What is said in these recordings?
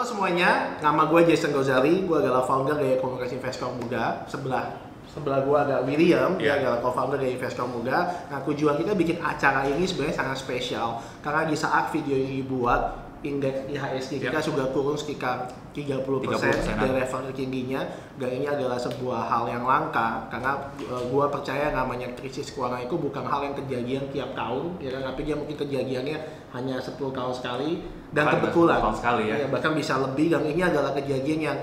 semuanya, nama gue Jason Gozali, gue adalah founder dari Komunikasi Investor Muda. Sebelah gue ada William, dia adalah co-founder dari Investor Muda. Nah, tujuan kita bikin acara ini sebenarnya sangat spesial karena di saat video ini dibuat, indeks IHSG kita sudah turun sekitar 30% dari level tertingginya, dan ini adalah sebuah hal yang langka karena gue percaya namanya krisis keuangan itu bukan hal yang kejadian tiap tahun, ya kan? Tapi dia mungkin kejadiannya hanya 10 tahun sekali dan kebetulan bahkan bisa lebih, dan ini adalah kejadian yang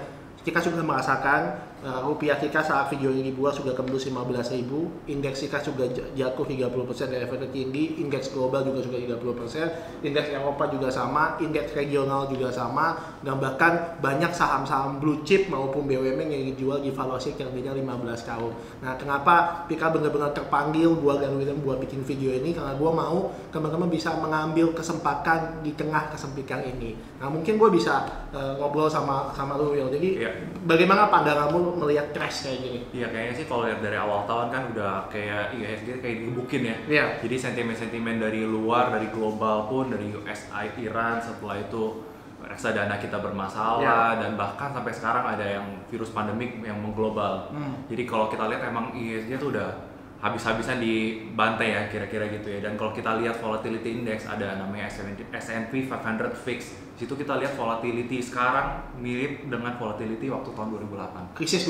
kita sudah merasakan. Rupiah kita saat video ini dibuat sudah tembus 15.000, indeks kita sudah jatuh 30% dari level tertinggi, indeks global juga sudah 30%, indeks Eropa juga sama, indeks regional juga sama, dan bahkan banyak saham-saham blue chip maupun BUMN yang dijual di valuasi tertingginya 15 tahun. Nah, kenapa kita benar-benar terpanggil gua dan William buat bikin video ini? Karena gua mau teman-teman bisa mengambil kesempatan di tengah kesempitan ini. Nah, mungkin gua bisa ngobrol sama lu, Will. Jadi bagaimana pandanganmu melihat crash kayak gini? Iya, kayaknya sih kalau lihat dari awal tahun kan udah kayak IHSG kayak digebukin ya. Iya. Jadi sentimen-sentimen dari luar, dari global pun, dari USI, Iran, setelah itu reksadana kita bermasalah, dan bahkan sampai sekarang ada yang virus pandemik yang mengglobal. Jadi kalau kita lihat emang IHSG tuh udah habis-habisan dibantai ya, kira-kira gitu ya. Dan kalau kita lihat volatility index, ada namanya S&P 500 VIX. Di situ kita lihat volatility sekarang mirip dengan volatility waktu tahun 2008. Krisis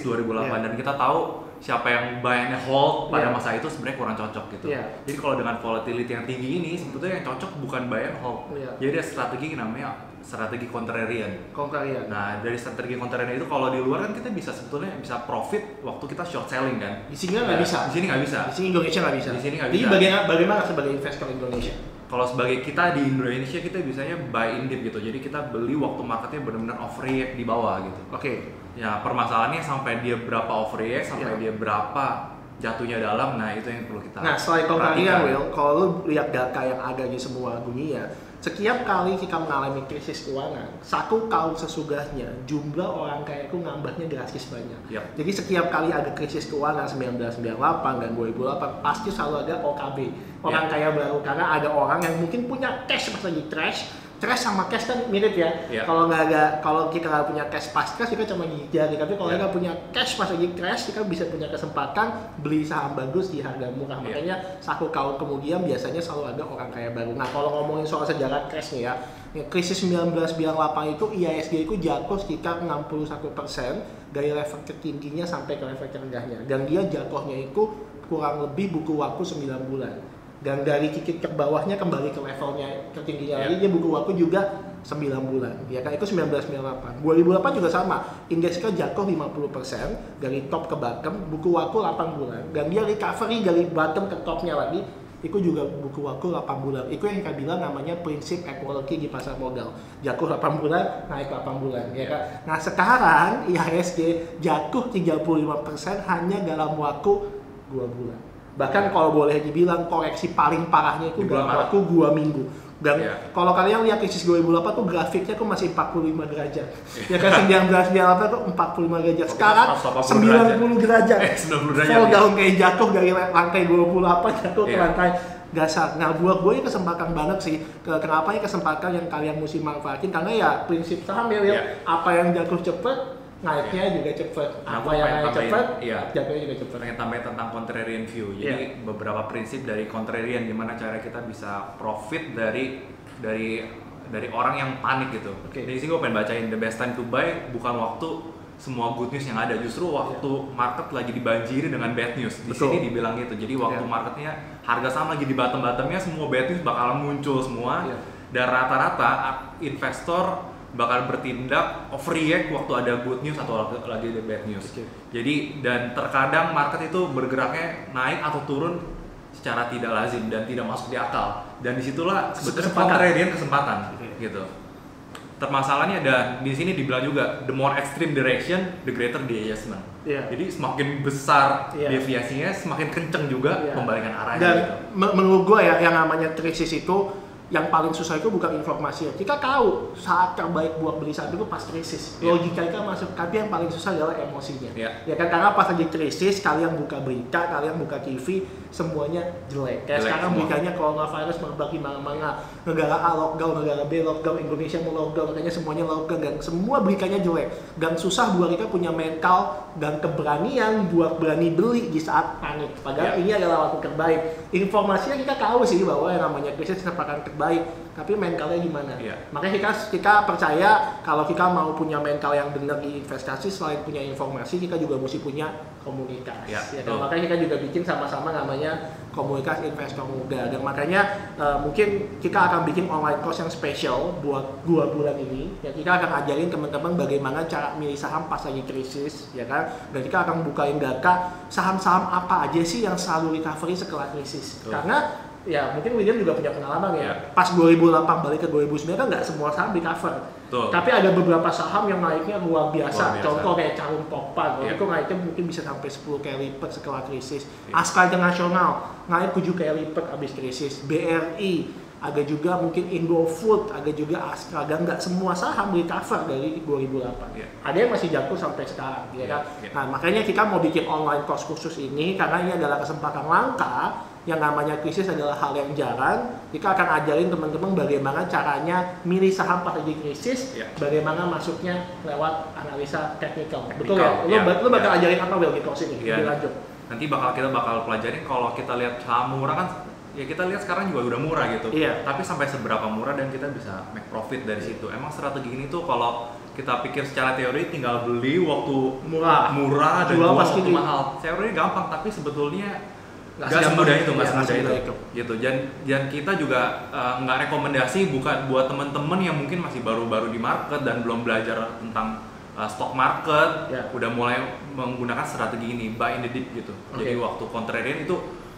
2008. Dan kita tahu siapa yang buy and hold pada masa itu sebenarnya kurang cocok gitu. Jadi kalau dengan volatility yang tinggi ini, sebetulnya yang cocok bukan buy and hold. Jadi ada strategi namanya strategi contrarian. Nah, dari strategi contrarian itu kalau di luar kan kita sebetulnya bisa profit waktu kita short selling kan. Di sini nggak bisa. Di sini nggak bisa. Di sini Indonesia nggak bisa. Di sini nggak bisa. Jadi bagaimana sebagai investor Indonesia? Kalau sebagai kita di Indonesia, kita biasanya buy in dip gitu. Jadi kita beli waktu marketnya benar-benar overreact di bawah gitu. Ya, permasalahannya sampai dia berapa overreact, sampai dia berapa jatuhnya dalam. Nah, itu yang perlu kita. Nah, selain contrarian, Will, kalau lu lihat data yang ada di semua dunia, setiap kali kita mengalami krisis keuangan, satu tahun sesudahnya jumlah orang kaya itu nambahnya drastis banyak. Jadi setiap kali ada krisis keuangan 1998 dan 2008 pasti selalu ada OKB, orang kaya baru, karena ada orang yang mungkin punya cash pas lagi trash sama cash kan mirip ya. Kalau kita nggak punya cash pas crash, kita cuma gigit jari. Tapi kalau kita punya cash pas lagi crash, kita bisa punya kesempatan beli saham bagus di harga murah. Makanya satu tahun kemudian biasanya selalu ada orang kaya baru. Nah, kalau ngomongin soal sejarah crash nih ya, krisis 1998 itu IHSG itu jatuh sekitar 61% dari level tertingginya sampai ke level terendahnya. Dan dia jatuhnya itu kurang lebih buku waktu 9 bulan. Dan dari titik terbawahnya kembali ke levelnya tertingginya lagi, dia buku waktu juga 9 bulan. Ya kan, itu 1998. 2008 juga sama. Indeksnya jatuh 50% dari top ke bottom, buku waktu 8 bulan. Dan dia recovery dari bottom ke topnya lagi, itu juga buku waktu 8 bulan. Itu yang kita bilang namanya prinsip equality di pasar modal. Jatuh 8 bulan, naik 8 bulan, ya kan? Nah, sekarang IHSG jatuh 35% hanya dalam waktu 2 bulan. Bahkan kalau boleh dibilang koreksi paling parahnya itu dalam waktu 2 minggu. Dan kalau kalian lihat krisis 2008 tuh grafiknya tuh masih 45 derajat. Ya kan, 1998 tuh 45 derajat. Sekarang 90 derajat. 90 derajat. Kalau daun kayak jatuh dari lantai 28 jatuh ke lantai dasar. Nah, buat gue ini kesempatan banget sih. Kenapa ini kesempatan yang kalian mesti manfaatin? Karena ya prinsip saham ya, apa yang jatuh cepet, naiknya juga cepet. Apa yang naik cepet, jatuhnya juga cepet. Pengen tambahin tentang contrarian view. Jadi beberapa prinsip dari contrarian, gimana cara kita bisa profit dari orang yang panik gitu. Di sini gue pengen bacain the best time to buy bukan waktu semua good news yang ada, justru waktu market lagi dibanjiri dengan bad news. Di sini dibilang gitu. Jadi waktu marketnya harga saham lagi di bottom-bottomnya, semua bad news bakalan muncul semua. Dan rata-rata investor bakal bertindak overreact waktu ada good news atau lagi ada bad news. Jadi, dan terkadang market itu bergeraknya naik atau turun secara tidak lazim dan tidak masuk di akal. Dan disitulah sebetulnya contrarian kesempatan gitu. Permasalahannya ada di sini dibilang juga, the more extreme direction, the greater the adjustment. Jadi semakin besar deviasinya, semakin kenceng juga pembalikan arahnya. Dan gitu. Menurut gue ya, yang namanya krisis itu yang paling susah itu bukan informasi. Kita tahu saat terbaik buat beli saham itu pas krisis. Logika itu masuk, tapi yang paling susah adalah emosinya. Ya kan, karena pas lagi krisis, kalian buka berita, kalian buka TV, semuanya jelek. Kayak Jelek sekarang semua. beritanya coronavirus merebak di mana-mana, negara A lockdown, negara B lockdown, Indonesia mau lockdown, katanya semuanya lockdown, dan semua beritanya jelek. Dan susah buat kita punya mental dan keberanian buat berani beli di saat panik. Padahal ini adalah waktu terbaik. Informasinya kita tahu sih bahwa yang namanya krisis merupakan terbaik, tapi mentalnya gimana? Makanya kita percaya kalau kita mau punya mental yang benar di investasi, selain punya informasi, kita juga mesti punya komunitas. Ya kan? Makanya kita juga bikin sama-sama namanya komunitas investor muda. Dan makanya mungkin kita akan bikin online course yang spesial buat 2 bulan ini. Ya, kita akan ajarin teman-teman bagaimana cara milih saham pas lagi krisis, ya kan? Dan kita akan bukain data saham-saham apa aja sih yang selalu recovery setelah krisis. Karena ya mungkin William juga punya pengalaman ya. Pas 2008 balik ke 2009 kan nggak semua saham di cover. Tapi ada beberapa saham yang naiknya luar biasa. Contoh kayak Calum Pokpan, itu naiknya mungkin bisa sampai 10 kali lipat setelah krisis. Aska International naik 7 kali lipat habis krisis. BRI, ada juga mungkin Indofood, ada juga Astra, dan nggak semua saham di cover dari 2008. Ada yang masih jatuh sampai sekarang, ya kan? Nah makanya kita mau bikin online course khusus ini karena ini adalah kesempatan langka. Yang namanya krisis adalah hal yang jarang. Kita akan ajarin teman-teman bagaimana caranya milih saham pas lagi krisis, bagaimana masuknya lewat analisa teknikal. Betul ya? Lu bakal ajarin apa Will di course ini? Lanjut. Nanti kita bakal pelajarin kalau kita lihat saham murah kan, ya kita lihat sekarang juga udah murah gitu. Tapi sampai seberapa murah dan kita bisa make profit dari situ. Emang strategi ini tuh kalau kita pikir secara teori tinggal beli waktu murah dan jual waktu mahal. Teori gampang, tapi sebetulnya nggak semudah itu, gitu. Dan kita juga nggak rekomendasi bukan buat teman-teman yang mungkin masih baru-baru di market dan belum belajar tentang stock market, udah mulai menggunakan strategi ini, buy in the dip gitu. Jadi waktu contrarian itu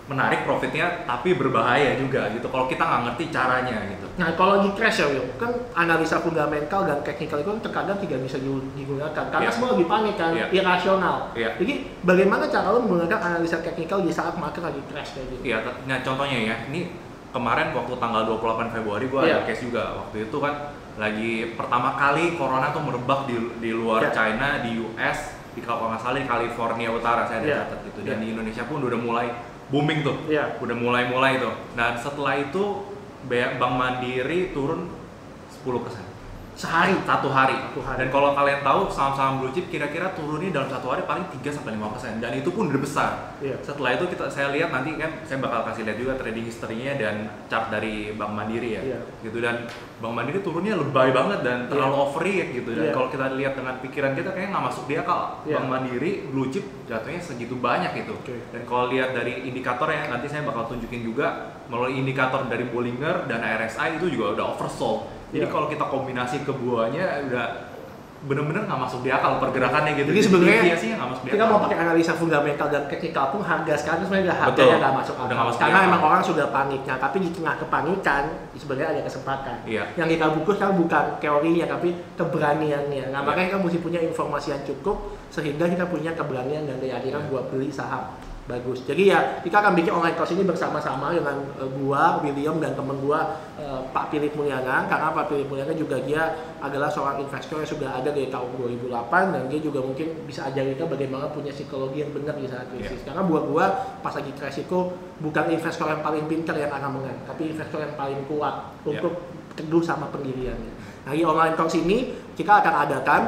menarik profitnya, tapi berbahaya juga gitu kalau kita nggak ngerti caranya gitu. Nah kalau lagi crash ya Will, kan analisa fundamental dan technical itu terkadang tidak bisa digunakan karena semua lagi panik kan, irasional. Jadi bagaimana cara lo menggunakan analisa technical di saat market lagi crash kayak gitu? Nah contohnya ya, ini kemarin waktu tanggal 28 Februari gue ada case juga. Waktu itu kan lagi pertama kali corona tuh merebak di luar China, di US, kalau nggak salah di California Utara saya ada catat gitu. Dan di Indonesia pun udah mulai booming tuh, udah mulai tuh. Nah setelah itu Bank Mandiri turun 10% satu hari. Dan kalau kalian tahu saham-saham blue chip kira-kira turunnya dalam satu hari paling 3-5%, dan itu pun udah besar. Setelah itu saya lihat nanti kan saya bakal kasih lihat juga trading history-nya dan chart dari Bank Mandiri ya, gitu. Dan Bank Mandiri turunnya lebay banget dan terlalu overreact gitu. Dan kalau kita lihat dengan pikiran kita kayaknya nggak masuk di akal. Bank Mandiri blue chip jatuhnya segitu banyak itu. Dan kalau lihat dari indikatornya nanti saya bakal tunjukin juga melalui indikator dari Bollinger dan RSI itu juga udah oversold. Jadi kalau kita kombinasi keduanya udah bener-bener nggak masuk di akal pergerakannya gitu. Jadi sebenarnya nggak masuk di akal. Kita mau pakai analisa fundamental dan teknikal pun harga sekarang sebenarnya harganya nggak masuk akal. Karena memang orang sudah paniknya, tapi di tengah kepanikan sebenarnya ada kesempatan. Yang kita butuh kan bukan teorinya tapi keberaniannya. Nah makanya kita mesti punya informasi yang cukup sehingga kita punya keberanian dan keyakinan buat beli saham bagus. Jadi ya kita akan bikin online course ini bersama-sama dengan gua, William, dan temen gua Pak Philip Mulyana. Karena Pak Philip Mulyana juga dia adalah seorang investor yang sudah ada dari tahun 2008 dan dia juga mungkin bisa ajarin kita bagaimana punya psikologi yang benar di saat krisis. Karena buat gua pas lagi crash itu bukan investor yang paling pintar yang akan menang, tapi investor yang paling kuat untuk teguh sama pendiriannya. Nah di online course ini kita akan adakan,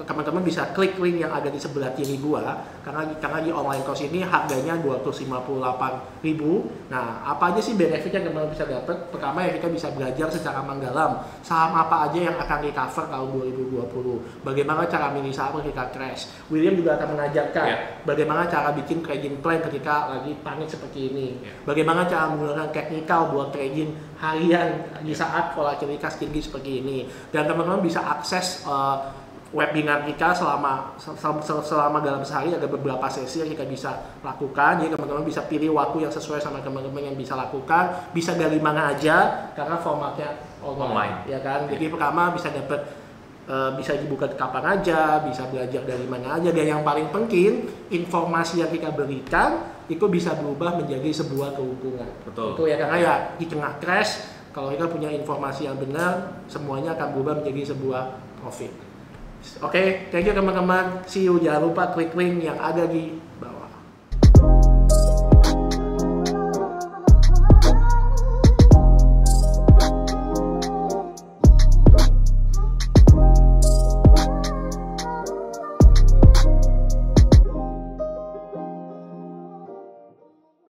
teman-teman bisa klik link yang ada di sebelah kiri gua karena di online course ini harganya 258.000. Nah apa aja sih benefit yang teman-teman bisa dapat? Pertama ya kita bisa belajar secara mendalam saham apa aja yang akan recover tahun 2020, bagaimana cara milih saham ketika crash. William juga akan mengajarkan bagaimana cara bikin trading plan ketika lagi panik seperti ini, bagaimana cara menggunakan teknikal buat trading harian di saat volatilitas tinggi seperti ini. Dan teman-teman bisa akses webinar kita selama dalam sehari ada beberapa sesi yang kita bisa lakukan. Jadi teman-teman bisa pilih waktu yang sesuai sama teman-teman yang bisa lakukan. Bisa dari mana aja karena formatnya online. Ya kan. Jadi pertama bisa dapat bisa dibuka kapan aja, bisa belajar dari mana aja, dan yang paling penting informasi yang kita berikan itu bisa berubah menjadi sebuah keuntungan. Itu ya karena ya di tengah crash kalau kita punya informasi yang benar semuanya akan berubah menjadi sebuah profit. Oke, thank you teman-teman. See you. Jangan lupa klik link yang ada di bawah.